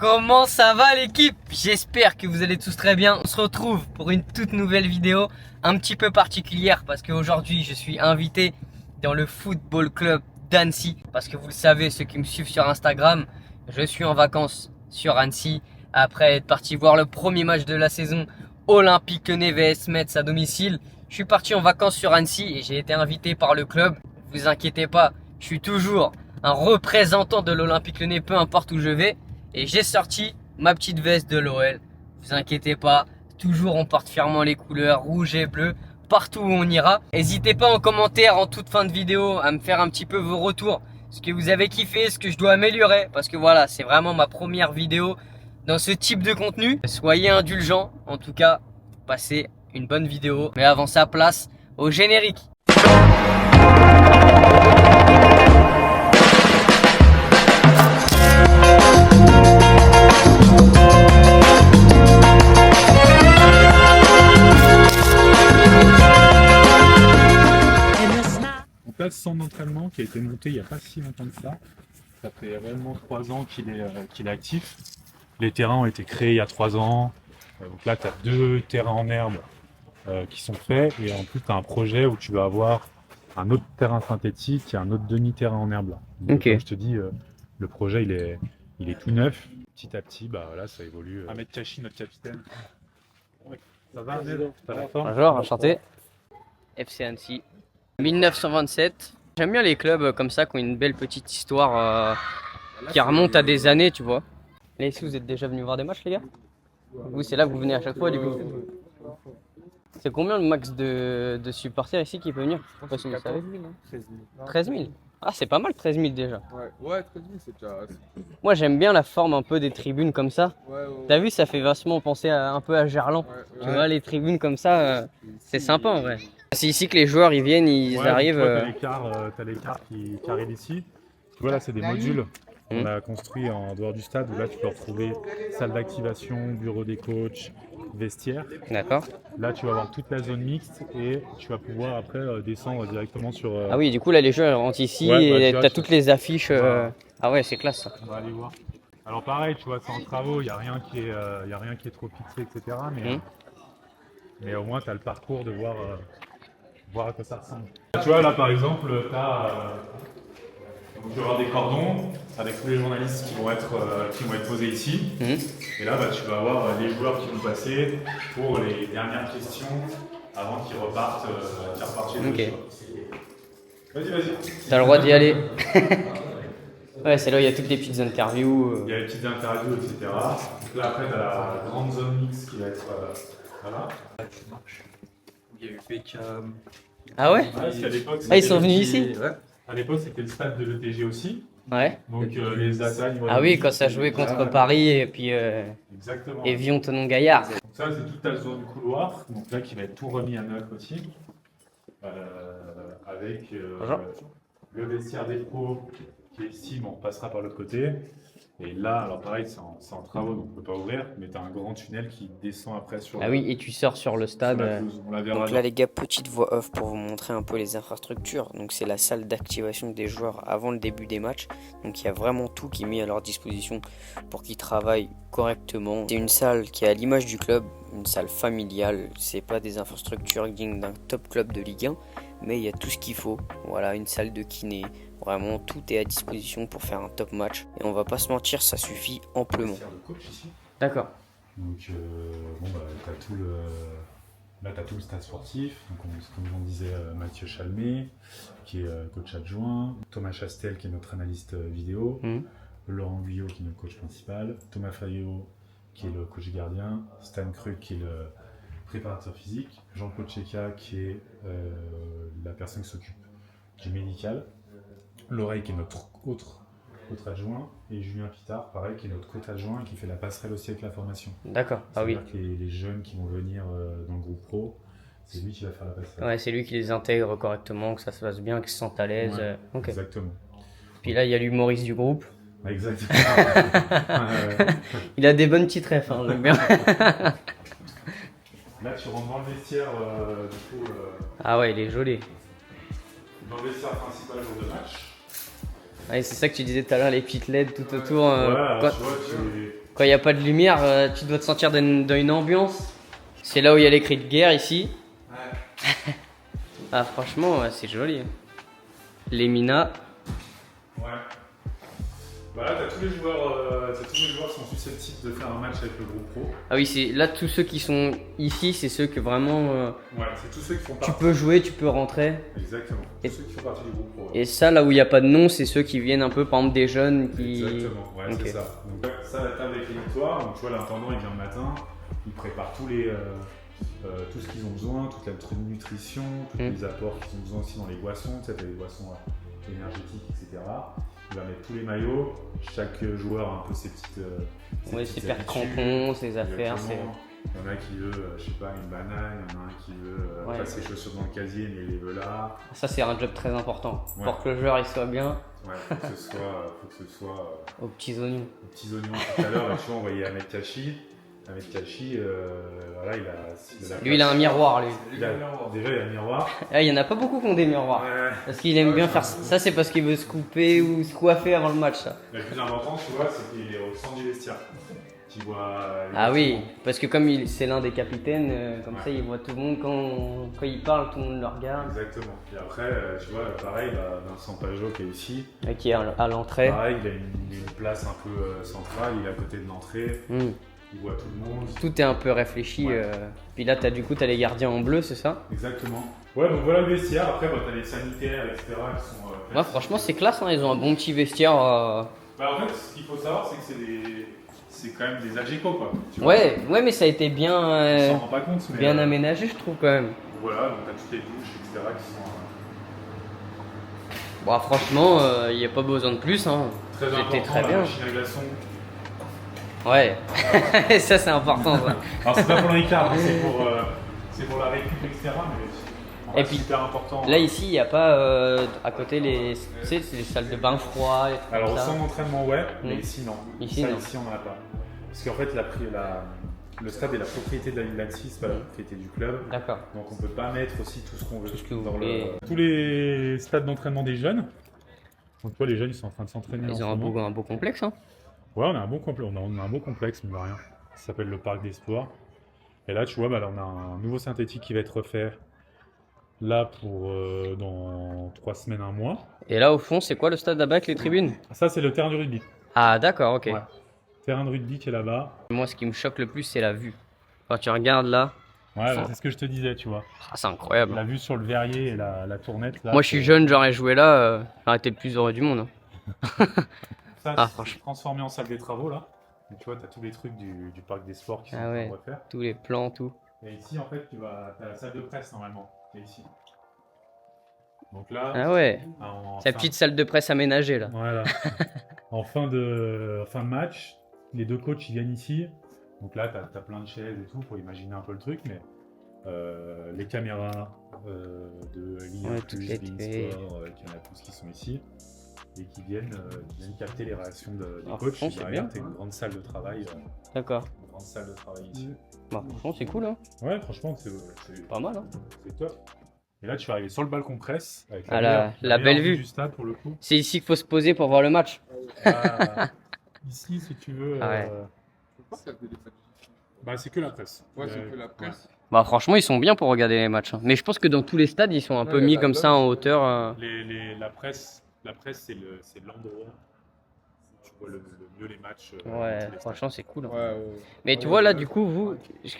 Comment ça va l'équipe? J'espère que vous allez tous très bien. On se retrouve pour une toute nouvelle vidéo un petit peu particulière parce qu'aujourd'hui je suis invité dans le football club d'Annecy. Parce que vous le savez, ceux qui me suivent sur Instagram, je suis en vacances sur Annecy après être parti voir le premier match de la saison Olympique Lyonnais vs Metz à domicile. Je suis parti en vacances sur Annecy et j'ai été invité par le club. Ne vous inquiétez pas, je suis toujours un représentant de l'Olympique Lyonnais, peu importe où je vais. Et j'ai sorti ma petite veste de l'OL. Vous inquiétez pas, toujours on porte fièrement les couleurs rouge et bleu partout où on ira. N'hésitez pas en commentaire en toute fin de vidéo à me faire un petit peu vos retours, ce que vous avez kiffé, ce que je dois améliorer, parce que voilà, c'est vraiment ma première vidéo dans ce type de contenu. Soyez indulgents, en tout cas, passez une bonne vidéo. Mais avant ça, place au générique. Donc là, ce centre d'entraînement qui a été monté il n'y a pas si longtemps que ça. Ça fait réellement 3 ans qu'il est actif. Les terrains ont été créés il y a 3 ans. Donc là, tu as 2 terrains en herbe qui sont faits. Et en plus, tu as un projet où tu vas avoir un autre terrain synthétique et un autre demi-terrain en herbe. Là. Donc, Ok. comme je te dis, le projet, il est tout neuf. Petit à petit, bah, là, ça évolue. Ahmed Kachi, notre capitaine. Ouais. Ça va, Ahmed? T'as la forme? Bonjour, enchanté. FC Annecy, 1927. J'aime bien les clubs comme ça qui ont une belle petite histoire qui remonte à des années, tu vois. Là, ici, vous êtes déjà venus voir des matchs, les gars? Vous, c'est là que vous venez à chaque fois, du coup. C'est combien le max de supporters ici qui peut venir? Je sais pas si vous savez. 13 000. Ah, c'est pas mal, 13 000 déjà. Ouais, 13 000, c'est déjà. Moi, j'aime bien la forme un peu des tribunes comme ça. Ouais. T'as vu, ça fait vachement penser un peu à Gerland. Tu vois, les tribunes comme ça, c'est sympa en vrai. C'est ici que les joueurs ils viennent, ils arrivent. T'as les cars qui arrivent ici. Tu vois là, c'est des modules qu'on a construits en dehors du stade où là tu peux retrouver salle d'activation, bureau des coachs, vestiaire. D'accord. Là tu vas avoir toute la zone mixte et tu vas pouvoir après descendre directement sur. Ah oui, du coup là les joueurs rentrent ici Ouais, bah, et tu vois, t'as toutes les affiches. Voilà. Ah ouais, c'est classe ça. On va aller voir. Alors pareil, tu vois, c'est en travaux, il n'y a rien qui est trop fixé, etc. Mais au moins tu as le parcours de voir à quoi ça ressemble. Tu vois là par exemple, tu vas avoir des cordons avec tous les journalistes qui vont être posés ici. Et là tu vas avoir les joueurs qui vont passer pour les dernières questions avant qu'ils repartent chez eux. Ok. Vas-y. T'as le droit d'y aller. Ouais, c'est là où il y a toutes les petites interviews. Il y a les petites interviews, etc. Donc là après tu as la grande zone mix qui va être voilà. Là, tu marches. Il y a eu Beckham. Ah ouais? Parce qu'à l'époque, Ah, ils sont venus ici? Ouais. À l'époque, c'était le stade de l'ETG aussi. Ouais. Donc les attaques. Ah oui, quand ça jouait contre Paris et puis Exactement. Evian Tonon Gaillard. Donc ça, c'est toute ta zone couloir. Donc là, qui va être tout remis à neuf aussi. Avec le vestiaire des pros qui est ici, mais on passera par l'autre côté. Et là, alors pareil, c'est en travaux, donc on ne peut pas ouvrir, mais tu as un grand tunnel qui descend après sur Ah oui, et tu sors sur le stade. la pelouse. On la verra. Donc là les gars, petite voix off pour vous montrer un peu les infrastructures. Donc c'est la salle d'activation des joueurs avant le début des matchs. Donc il y a vraiment tout qui est mis à leur disposition pour qu'ils travaillent correctement. C'est une salle qui est à l'image du club, une salle familiale. C'est pas des infrastructures dignes d'un top club de Ligue 1, mais il y a tout ce qu'il faut. Voilà, une salle de kiné. Vraiment, tout est à disposition pour faire un top match. Et on va pas se mentir, ça suffit amplement. Vestiaire de coach ici. D'accord. Donc t'as tout le. Là, tu as tout le stade sportif, donc comme on disait, Mathieu Chalmé, qui est coach adjoint, Thomas Chastel, qui est notre analyste vidéo, Laurent Guyot, qui est notre coach principal, Thomas Fayot, qui est le coach gardien, Stan Krug, qui est le préparateur physique, Jean-Claude Cheka, qui est la personne qui s'occupe du médical, L'Oreille, qui est notre autre adjoint, et Julien Pitard, pareil, qui est notre coach adjoint et qui fait la passerelle aussi avec la formation. D'accord. Ah oui. C'est-à-dire que les jeunes qui vont venir dans le groupe pro, c'est lui qui va faire la passerelle. Ouais, c'est lui qui les intègre correctement, que ça se passe bien, qu'ils se sentent à l'aise. Ouais, Ok. Exactement. Puis là, il y a l'humoriste du groupe. Exactement. Il a des bonnes petites refs, hein, j'aime bien. Là, tu rentres dans le vestiaire, Ah ouais, il est joli. dans le vestiaire principal jour de match. Ouais, c'est ça que tu disais tout à l'heure, les petites LED tout autour. Voilà, Quand, tu vois, Quand il n'y a pas de lumière, tu dois te sentir dans une ambiance. C'est là où il y a les cris de guerre ici. Ouais. Ah franchement, c'est joli. Les minas. Ouais. Bah là, t'as tous les joueurs qui sont susceptibles de faire un match avec le groupe pro. Ah oui, c'est là tous ceux qui sont ici, c'est ceux que vraiment Ouais, c'est tous ceux qui font tu partie. peux jouer, tu peux rentrer. Exactement. Et- Tous ceux qui font partie du groupe pro. Ouais. Et ça, là où il n'y a pas de nom, c'est ceux qui viennent un peu, par exemple, des jeunes qui. Exactement, ouais, Ok. c'est ça. Donc, ça, la table avec les victoires. Donc, tu vois, l'intendant, il vient le matin, il prépare tout ce qu'ils ont besoin, toute la nutrition, tous les apports qu'ils ont besoin aussi dans les boissons. Tu sais, t'as les boissons énergétiques, etc. Il va mettre tous les maillots, chaque joueur a un peu ses petites. Ouais, ses petites paires habitudes. crampons, ses affaires. Exactement. Il y en a qui veut, je sais pas, une banane, il y en a un qui veut Ouais. passer ses chaussures dans le casier, mais il les veut là. Ça, c'est un job très important. Ouais. Pour que le joueur il soit bien, Ouais, faut que ce soit aux petits oignons. aux petits oignons. Tout à l'heure, tu vois, on voyait Ahmed Kachi. Ahmed Kachi, voilà, il a Lui, il a un miroir, lui. déjà, il a un miroir. Ah, il y en a pas beaucoup qui ont des miroirs. Ouais. Parce qu'il aime bien faire ça. Ça, c'est parce qu'il veut se couper ou se coiffer avant le match, ça. Mais le plus important, tu vois, c'est qu'il est au centre du vestiaire. Tu vois. les Ah oui, bâtiments. parce que comme c'est l'un des capitaines, comme Ouais. ça, il voit tout le monde quand il parle, tout le monde le regarde. Exactement. Et après, tu vois, pareil, Vincent Pajot qui est ici. Et qui est à l'entrée. Pareil, il a une place un peu centrale, il est à côté de l'entrée, Hmm. il voit tout le monde. Tout est un peu réfléchi. Ouais. Puis là, du coup, t'as les gardiens en bleu, c'est ça? Exactement. Ouais, donc voilà le vestiaire. Après, bah, t'as les sanitaires, etc. qui sont. Moi, franchement, c'est classe, hein. Ils ont un bon petit vestiaire. Bah, en fait, ce qu'il faut savoir, c'est que c'est quand même des Algeco, quoi. Tu vois. Ouais, ouais, mais ça a été bien, On s'en rend pas compte, mais. bien aménagé, je trouve, quand même. Voilà, donc t'as toutes les douches, etc. qui sont Bon, franchement, il n'y a pas besoin de plus, hein. très C'était importantes. très La bien. machine à glaçons. Ouais, ça, c'est important, ça. Alors, c'est pas pour l'écart, c'est pour la récup, etc. Mais en Et vrai, puis, c'est hyper important. Là, ici, il n'y a pas à côté tu sais, c'est les salles de bain froid, les trucs Alors, comme au ça. centre d'entraînement, ouais, mais Mm. ici, non. Ici, Ça, non. ici, on n'en a pas. Parce qu'en fait, le stade est la propriété de l'Annecy, c'est pas la propriété du club. D'accord. Donc, on peut pas mettre aussi tout ce qu'on veut. Tout ce que vous dans voulez. Tous les stades d'entraînement des jeunes. Donc, tu vois, les jeunes, ils sont en train de s'entraîner. en Ils ce ont moment. un beau complexe, hein. Ouais, on a un bon complexe, on a un beau complexe, mais rien. Ça s'appelle le Parc des Sports. Et là, tu vois, bah, là, on a un nouveau synthétique qui va être refait là pour dans 3 semaines, 1 mois. Et là, au fond, c'est quoi le stade là-bas avec les tribunes? Ça, c'est le terrain de rugby. Ah, d'accord, ok. Ouais. Terrain de rugby qui est là-bas. Moi, ce qui me choque le plus, c'est la vue. Quand tu regardes là, Ouais, bah, c'est ce que je te disais, tu vois. c'est incroyable. La vue sur le verrier et la tournette. Là, Moi, je suis jeune, j'aurais joué là, j'aurais été le plus heureux du monde, hein. Ça, Ah, c'est franchement. transformé en salle des travaux, là. Et tu vois, tu as tous les trucs du Parc des Sports qui sont Ah en train ouais. de refaire. Tous les plans, tout. Et ici, en fait, t'as la salle de presse, normalement, qui est ici. Donc là, Ah ouais, en c'est la fin- petite salle de presse aménagée là. Voilà. en fin de match, les deux coachs ils viennent ici. Donc là, tu as plein de chaises et tout pour imaginer un peu le truc, mais les caméras de l'IA, Ouais, toutes les télés. Sport, il y en a tous qui sont ici et qui viennent capter les réactions des Ah, coachs. franchement, c'est Derrière, bien. tu as une grande salle de travail, D'accord. ici. Bah, franchement, c'est cool, hein. Ouais, franchement, c'est Pas mal, hein. c'est top. Et là, tu vas arriver sur le balcon presse avec Ah, la meilleure belle vue vue. du stade pour le coup. C'est ici qu'il faut se poser pour voir le match. Ah, ici, si tu veux, Ah ouais. Faut pas faire des débats. bah, c'est que la presse. Ouais, c'est que la presse. Bah, franchement, ils sont bien pour regarder les matchs, hein. Mais je pense que dans tous les stades, ils sont un peu mis comme ça en hauteur. La presse, c'est l'endroit où tu vois le mieux les matchs. Ouais, tous les franchement, c'est cool, hein. Ouais, Mais tu vois, là, du coup, vous,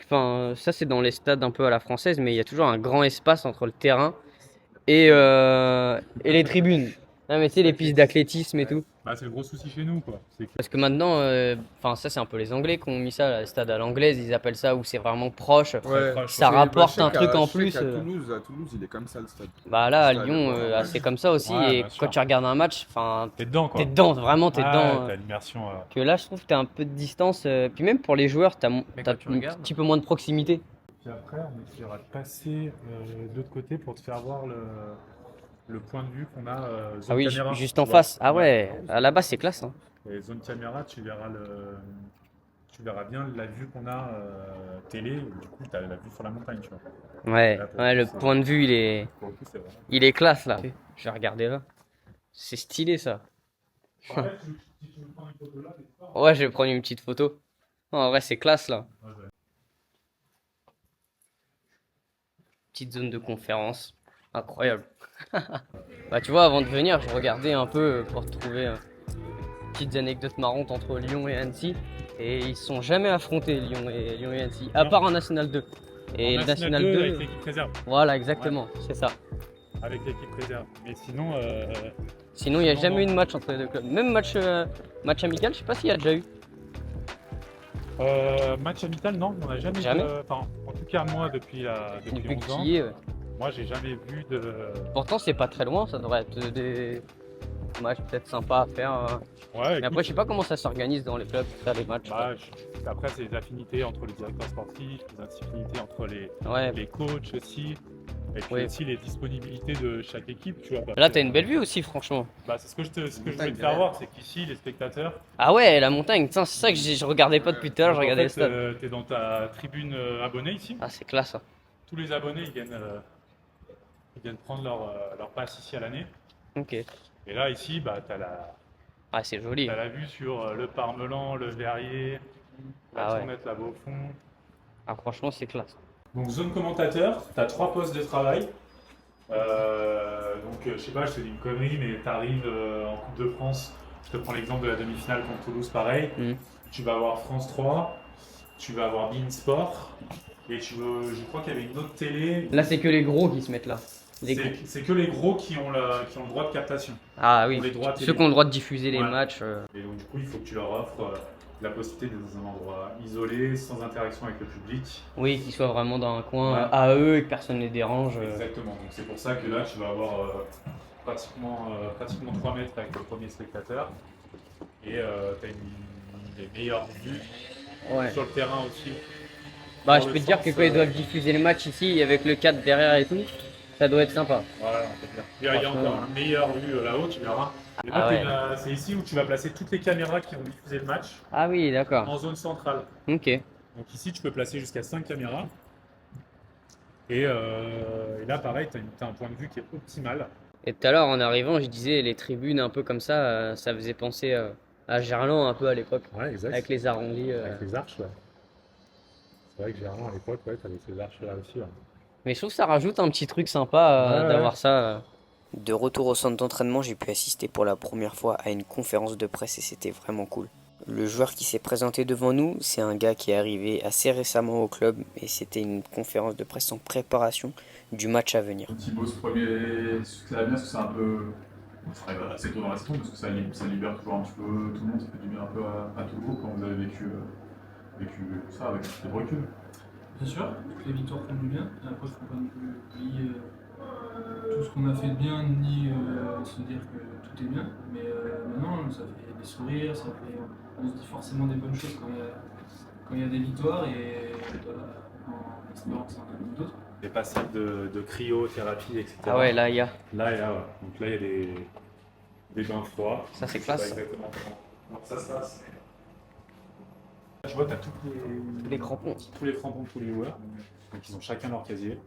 enfin, ça, c'est dans les stades un peu à la française, mais il y a toujours un grand espace entre le terrain et les tribunes. Ah, mais tu sais, les pistes d'athlétisme et tout. Bah, c'est le gros souci chez nous, quoi. C'est que Parce que maintenant, enfin, ça, c'est un peu les Anglais qui ont mis ça, le stade à l'anglaise, ils appellent ça où c'est vraiment proche. Ouais. proche. Ça rapporte un truc en Je sais plus. qu'à Toulouse, il est comme ça le stade. Bah là, à Stade, Lyon, ouais. c'est comme ça aussi. Ouais, Et bien sûr. quand tu regardes un match, enfin, t'es dedans, quoi. t'es dedans, vraiment, t'es Ouais, dedans. T'as l'immersion. Que là, je trouve que t'as un peu de distance. Puis même pour les joueurs, t'as Mais t'as quand tu un regardes- petit peu moins de proximité. Puis après, on essaiera de passer de l'autre côté pour te faire voir le point de vue qu'on a zone Ah oui, caméra. juste tu en vois. face. Ah ouais, là-bas, c'est classe, hein. Et zone caméra, tu verras bien la vue qu'on a télé. Du coup, tu as la vue sur la montagne, tu vois. Ouais, Là, pour ouais, le le coup, c'est- point de vue, Pour le coup, c'est vraiment. il est classe là. Je vais regarder là. C'est stylé ça. En fait, si tu veux prendre une photo là, t'es fort. Ouais, je vais prendre une petite photo. Non, en vrai, c'est classe là. Ouais, ouais. Petite zone de conférence. Incroyable. Bah, tu vois, avant de venir, je regardais un peu pour trouver petites anecdotes marrantes entre Lyon et Annecy. Et ils se sont jamais affrontés, Lyon et Annecy, à Non. part en National 2. Et En le National National 2, avec l'équipe réserve. voilà, exactement, c'est ça. Avec l'équipe réserve. Mais sinon, Sinon, il n'y a Non, jamais eu non. de match entre les deux clubs. Même match amical, je sais pas s'il y a déjà eu. match amical, non, on n'a jamais. Jamais. Enfin, en tout cas, moi, depuis Depuis 11 que ans, tu y es. Ouais. moi, j'ai jamais vu de. Pourtant, c'est pas très loin, ça devrait être des matchs peut-être sympas à faire. Ouais, Mais après, je sais pas comment ça s'organise dans les clubs, faire les matchs. bah, après, c'est les affinités entre les directeurs sportifs, les affinités entre Ouais. les coachs aussi, et puis Oui. aussi les disponibilités de chaque équipe, tu vois. Là, t'as une belle vue aussi, franchement. Bah, c'est ce que je voulais te faire voir, c'est qu'ici, les spectateurs. Ah ouais, la montagne, putain, c'est ça que je regardais pas depuis tout à l'heure, je donc, en regardais le fait, stade. t'es dans ta tribune abonnée ici. Ah, c'est classe, ça. Tous les abonnés, ils viennent prendre leur passe ici à l'année. Ok. Et là, ici, bah, Ah, c'est joli. t'as la vue sur le Parmelan, le Verrier, la Ah ouais. tournette là-bas au fond. Ah, franchement, c'est classe. Donc zone commentateur, tu as 3 postes de travail. Je sais pas, je te dis une connerie, mais tu arrives en Coupe de France, je te prends l'exemple de la demi-finale contre Toulouse, pareil. Mhm. Tu vas avoir France 3, tu vas avoir beIN Sport, et je crois qu'il y avait une autre télé. Là, c'est que les gros qui se mettent là. C'est que les gros qui ont le droit de captation. Ah oui, Pour les droits ceux télé. qui ont le droit de diffuser les Ouais. matchs. Et donc du coup, il faut que tu leur offres la possibilité d'être dans un endroit isolé, sans interaction avec le public. Oui, qu'ils soient vraiment dans un coin Ouais. à eux et que personne ne les dérange. Exactement, donc c'est pour ça que là tu vas avoir pratiquement 3 mètres avec le premier spectateur et tu as des meilleures vues Ouais. sur le terrain aussi. Bah, Dans je le peux te dire sens, que quand ils doivent diffuser le match ici avec le cadre derrière et tout, ça doit être sympa. Voilà, on peut dire. Il y a encore une meilleure vue là-haut, tu verras. Et là, Ah ouais. c'est ici où tu vas placer toutes les caméras qui vont diffuser le match Ah oui, d'accord. en zone centrale. Ok. Donc ici tu peux placer jusqu'à 5 caméras. Et là pareil, tu as un point de vue qui est optimal. Et tout à l'heure, en arrivant, je disais les tribunes un peu comme ça faisait penser à Gerland un peu à l'époque, Ouais, exact. avec les arrondis. Avec les arches, ouais. C'est vrai que généralement à l'époque, ouais, t'avais ces arches là aussi. Ouais. Mais je trouve que ça rajoute un petit truc sympa Ouais, d'avoir ouais. ça. De retour au centre d'entraînement, j'ai pu assister pour la première fois à une conférence de presse et c'était vraiment cool. Le joueur qui s'est présenté devant nous, c'est un gars qui est arrivé assez récemment au club et c'était une conférence de presse en préparation du match à venir. Thibaut, ce premier, ça va bien parce que c'est un peu. Ça arrive assez tôt dans la saison parce que ça libère toujours un petit peu tout le monde, ça fait du bien un peu à tout le groupe quand vous avez vécu ça avec les reculs. Bien sûr, toutes les victoires font du bien. Et après, il ne faut pas non plus oublier tout ce qu'on a fait de bien, ni se dire que tout est bien. Mais non, ça fait des sourires, on se dit forcément des bonnes choses quand il y a des victoires et en espérant que ça en amène d'autres. Des passages de cryothérapie, etc. Ah ouais, là, il y a. Là, ouais. Donc là, il y a des bains froids. Ça, c'est Je sais pas classe. exactement comment ça se passe. Je vois, tu as Les crampons. tous les crampons de tous les joueurs. Donc ils ont chacun leur casier.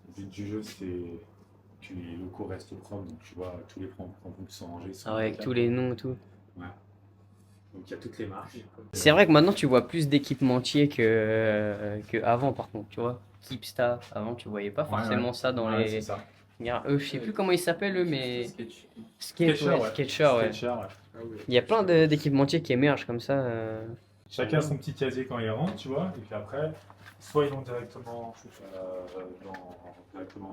Le but du jeu, c'est que les locaux restent propres. Donc tu vois, tous les crampons qui sont rangés sont Ah ouais, avec tous les noms et tout. Ouais. Donc il y a toutes les marques. C'est vrai que maintenant, tu vois plus d'équipementiers que avant, par contre, tu vois. Keepsta, avant, tu voyais pas forcément ça dans Ouais, les. c'est ça. Eux, je sais plus comment ils s'appellent, eux, mais. Sketcher, ouais. Sketcher, ouais. Sketcher, ouais. Ah oui. Il y a plein d'équipementiers qui émergent comme ça. Chacun son petit casier quand il rentre, tu vois, et puis après, soit ils vont directement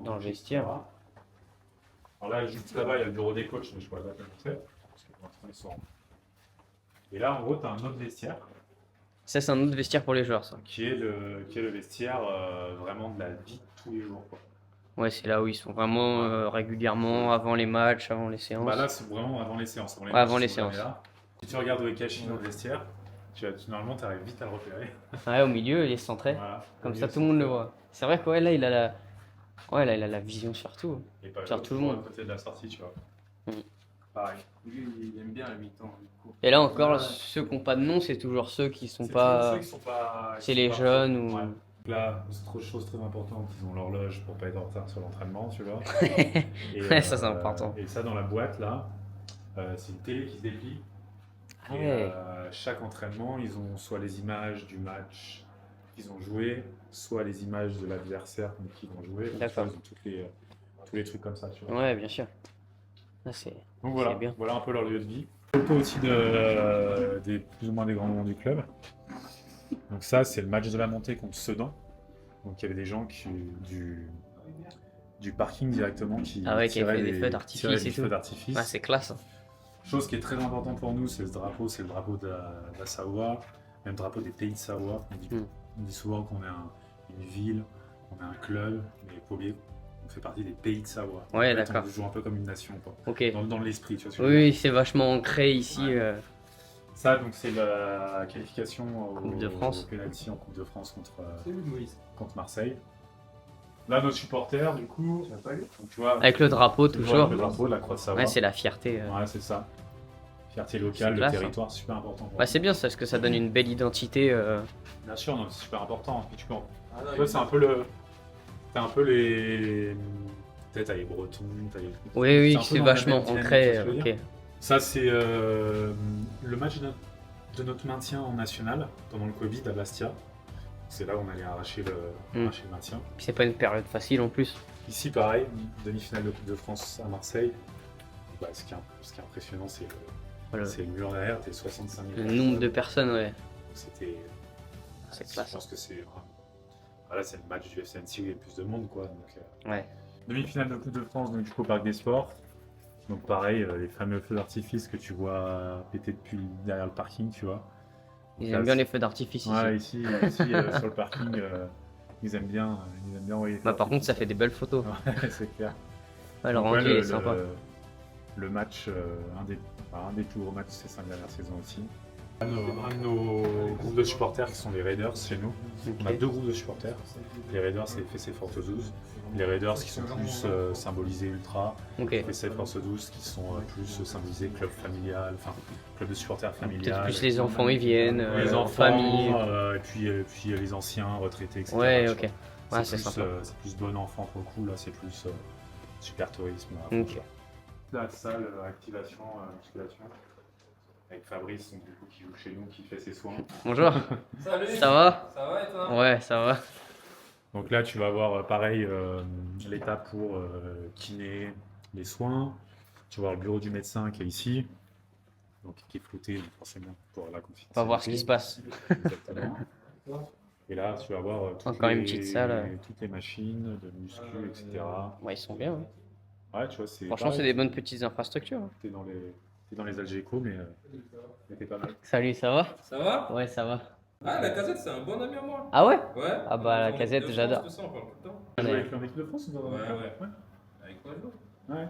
Dans le vestiaire. etc. Alors là, juste là-bas, il y a le bureau des coachs, mais je ne pourrais pas te le montrer, parce que pour l'instant, ils sont. Et là, en gros, tu as un autre vestiaire, Ça, c'est un autre vestiaire pour les joueurs, ça. qui est le vestiaire vraiment de la vie de tous les jours, quoi. Ouais, c'est là où ils sont vraiment régulièrement, avant les matchs, avant les séances. Bah là, c'est vraiment avant les séances. Avant les, Ouais, avant matchs, les ils sont jamais séances. là. Si tu regardes où est caché dans le vestiaire, normalement, tu arrives vite à le repérer. Ouais, au milieu, il est centré. Voilà. Comme Au ça, milieu, tout le monde le voit. C'est vrai que ouais, là, il a la vision sur tout. Et pas Sur tout le toujours monde. à côté de la sortie, tu vois. Mm. Pareil. Lui, il aime bien la mi-temps. du coup. Et là encore, ceux qui n'ont pas de nom, c'est toujours ceux qui sont C'est pas. ceux qui sont pas. C'est qui les sont pas- jeunes ou. Ouais. Là, c'est trop chose très importante, ils ont l'horloge pour pas être en retard sur l'entraînement, tu vois. Et, Ouais, ça, c'est important. Et ça, dans la boîte, là, c'est une télé qui se déplie. Ah Et ouais. chaque entraînement, ils ont soit les images du match qu'ils ont joué, soit les images de l'adversaire contre qui ils vont jouer. Donc, tu vois, D'accord. ils ont tous les trucs comme ça, tu vois. Ouais, bien sûr. Ah, Donc voilà, c'est bien. voilà un peu leur lieu de vie. Photo aussi des plus ou moins des grands moments du club. Donc ça, c'est le match de la montée contre Sedan. Donc il y avait des gens du parking directement qui Ah ouais, qui avaient tiraient fait des feux d'artifice tiraient et des tout. feux d'artifice. Ah, c'est classe. Hein. Chose qui est très importante pour nous, c'est le drapeau de la Savoie, même drapeau des pays de Savoie. On dit souvent qu'on est une ville, qu'on est un club, mais il faut oublier qu'on fait partie des pays de Savoie. Ouais, En fait, d'accord. on joue un peu comme une nation, quoi. Ok. Dans l'esprit, tu vois ce que je veux dire. Oui, c'est vachement ancré ici. Ouais. Ça, donc c'est la qualification Coupe de France. au penalty en Coupe de France contre Moïse. Marseille. Là, nos supporters, du coup, donc, tu vois, Avec le drapeau, tu vois toujours. le drapeau de la Croix de Savoie. Ouais, c'est la fierté. Ouais, c'est ça. Fierté locale, C'est classe, le territoire, c'est super important. pour Bah, nous. c'est bien ça, parce que ça donne une belle identité. Bien sûr, non, c'est super important. Puis tu peux Ah non, tu vois, c'est un peu le. T'as un peu les. Peut-être t'as les Bretons, t'as les. Oui, oui, un peu c'est dans la vachement même dynamique, ancré. tu vois ce que je veux Ok. dire. Ça, c'est le match de notre maintien en national pendant le Covid à Bastia. C'est là où on allait arracher le maintien. Puis c'est pas une période facile en plus. Ici, pareil, demi-finale de Coupe de France à Marseille. Bah, ce qui est impressionnant, c'est Voilà. le mur derrière, t'es 65 000 Le personnes. nombre de personnes, ouais. C'était. C'est Je classe. pense que c'est. Voilà, c'est le match du FC Annecy où il y a le plus de monde, quoi. Donc, Ouais. demi-finale de Coupe de France, donc du coup au Parc des Sports. Donc pareil, les fameux feux d'artifice que tu vois péter depuis derrière le parking, tu vois. Ils Donc aiment là, bien les feux d'artifice ici. Ouais, ici sur le parking, ils aiment bien envoyer les feux Bah, par contre, ça d'artifice. fait des belles photos. Ouais, c'est clair. Ouais, le Donc, ouais, rendu est sympa. le match, un des plus gros matchs de ces 5 dernières saisons aussi. Un de nos groupes de supporters qui sont les Raiders chez nous. On a Ok. 2 groupes de supporters. Les Raiders, c'est FC Force 12. Les Raiders qui sont plus symbolisés ultra. Ok. FC Force 12 qui sont plus symbolisés club familial, enfin club de supporters familial. Peut-être plus les enfants y viennent, Les en enfants, famille. et puis les anciens, retraités, etc. Ouais, tu ok. vois. Ouais, c'est sympa. C'est plus bon enfant pour le coup, là c'est plus super tourisme. Ok. La salle activation, musculation. Avec Fabrice, donc, du coup, qui joue chez nous, qui fait ses soins. Bonjour. Salut. Ça va? Ça va et toi? Ouais, ça va. Donc là, tu vas avoir pareil l'état pour kiné, les soins. Tu vas avoir le bureau du médecin qui est ici, donc qui est flouté donc forcément pour la confidentialité. On va voir ce qui se passe. Exactement. Et là, tu vas avoir Encore une petite salle. toutes les machines de muscu, etc. Ouais, ils sont bien. Ouais. Ouais, tu vois, c'est Franchement, pareil, c'est des bonnes petites infrastructures. Hein. T'es dans les Algéco, mais t'es pas mal. Salut, ça va? Ça va? Ouais, ça va. Ah, la casette, c'est un bon ami à moi. Ah ouais? Ouais. Ah bah, la On est en casette, équipe de j'adore. France, tout ça, on parle tout le temps. Tu joues Ouais. avec l'équipe de France ou dans Ouais, ouais. ouais. Avec quoi d'autre? Ouais.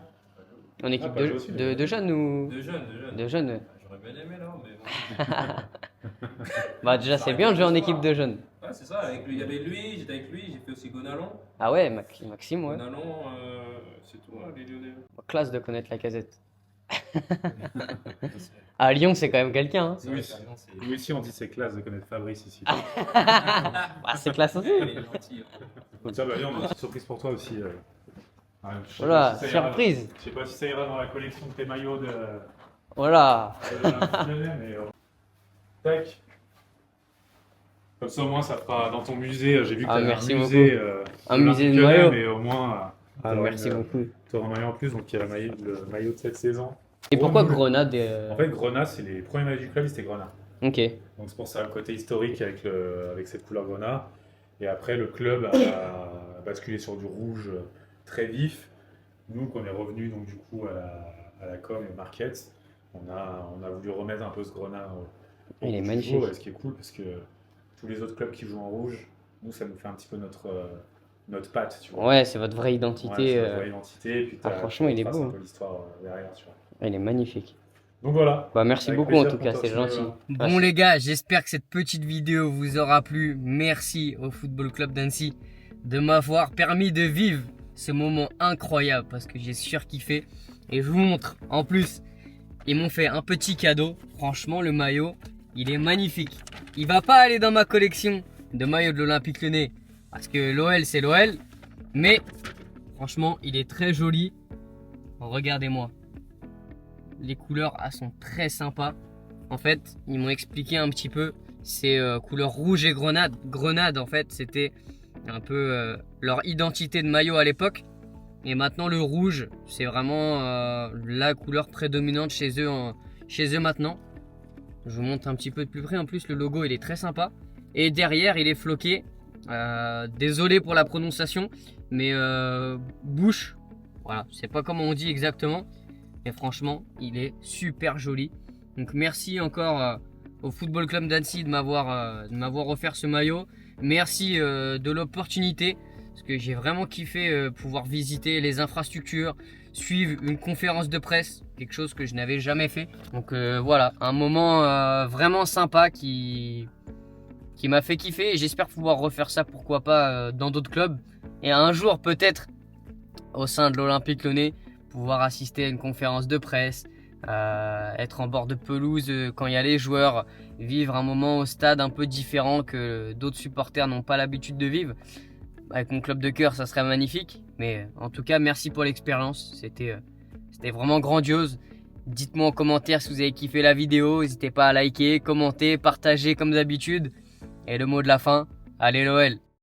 En équipe pas joué aussi, mais- de jeunes ou De jeunes, de jeunes. de jeunes? Ouais. J'aurais bien aimé là, mais bon. Bah déjà, c'est bien de jouer en équipe de jeunes. Ouais, c'est ça. Avec lui, il y avait lui, j'étais avec lui, j'ai fait aussi Gonalon. Ah ouais, Maxime, ouais. Gonalon, c'est tout, hein, les Lyonnais. Classe de connaître la casette. À Lyon, c'est quand même quelqu'un. Hein. C'est vrai, ça, non, c'est- Nous aussi, on dit c'est classe de connaître Fabrice ici. Bah, c'est classe aussi. Il est gentil. hein. Donc ça, bah, on a une petite surprise pour toi aussi. Je sais Voilà, pas si ça ira- surprise. Je sais pas si ça ira dans la collection de tes maillots de Voilà. Lyonnais, mais tac. Comme ça, au moins, ça fera dans ton musée. J'ai vu que Ah, t'avais merci un musée, Un musée de Lyonnais, maillots. mais au moins, Ah, t'auras merci une- beaucoup. t'auras un maillot en plus. Donc, il y a le maillot de cette saison. Et pourquoi Oh, Grenade En fait, Grenat, c'est les premiers maillots du club, c'était Grenat. Ok. Donc c'est pour ça le côté historique avec cette couleur grenat. Et après, le club a basculé sur du rouge très vif. Nous, qu'on est revenu donc du coup à la com et au market, on a voulu remettre un peu ce grenat au Il est rouge du magnifique. jour. Et ce qui est cool, parce que tous les autres clubs qui jouent en rouge, nous, ça nous fait un petit peu notre patte, tu vois. Ouais, c'est votre vraie Ouais, identité. c'est notre vraie identité. Et puis Ah, franchement, il est traces beau, un hein. peu l'histoire derrière, tu vois. Il est magnifique. Donc voilà. Bah, merci Avec beaucoup plaisir en tout pour cas, toi, c'est tu gentil. vois. Bon les gars, j'espère que cette petite vidéo vous aura plu. Merci au Football Club d'Annecy de m'avoir permis de vivre ce moment incroyable parce que j'ai surkiffé. Et je vous montre, en plus, ils m'ont fait un petit cadeau. Franchement, le maillot, il est magnifique. Il va pas aller dans ma collection de maillots de l'Olympique Lyonnais parce que l'OL c'est l'OL. Mais franchement, il est très joli. Regardez-moi. Les couleurs elles sont très sympas. En fait, ils m'ont expliqué un petit peu. C'est couleur rouge et grenade. Grenade, en fait, c'était un peu leur identité de maillot à l'époque. Et maintenant, le rouge, c'est vraiment la couleur prédominante chez eux maintenant. Je vous montre un petit peu de plus près. En plus, le logo, il est très sympa. Et derrière, il est floqué. Désolé pour la prononciation, mais Bush. Voilà, je sais pas comment on dit exactement. Mais franchement, il est super joli. Donc merci encore au Football Club d'Annecy de m'avoir offert ce maillot. Merci de l'opportunité. Parce que j'ai vraiment kiffé pouvoir visiter les infrastructures, suivre une conférence de presse, quelque chose que je n'avais jamais fait. Donc voilà, un moment vraiment sympa qui m'a fait kiffer et j'espère pouvoir refaire ça, pourquoi pas, dans d'autres clubs. Et un jour peut-être au sein de l'Olympique Lyonnais, pouvoir assister à une conférence de presse, être en bord de pelouse quand il y a les joueurs, vivre un moment au stade un peu différent que d'autres supporters n'ont pas l'habitude de vivre. Avec mon club de cœur, ça serait magnifique. Mais en tout cas, merci pour l'expérience. C'était vraiment grandiose. Dites-moi en commentaire si vous avez kiffé la vidéo. N'hésitez pas à liker, commenter, partager comme d'habitude. Et le mot de la fin, allez l'OL!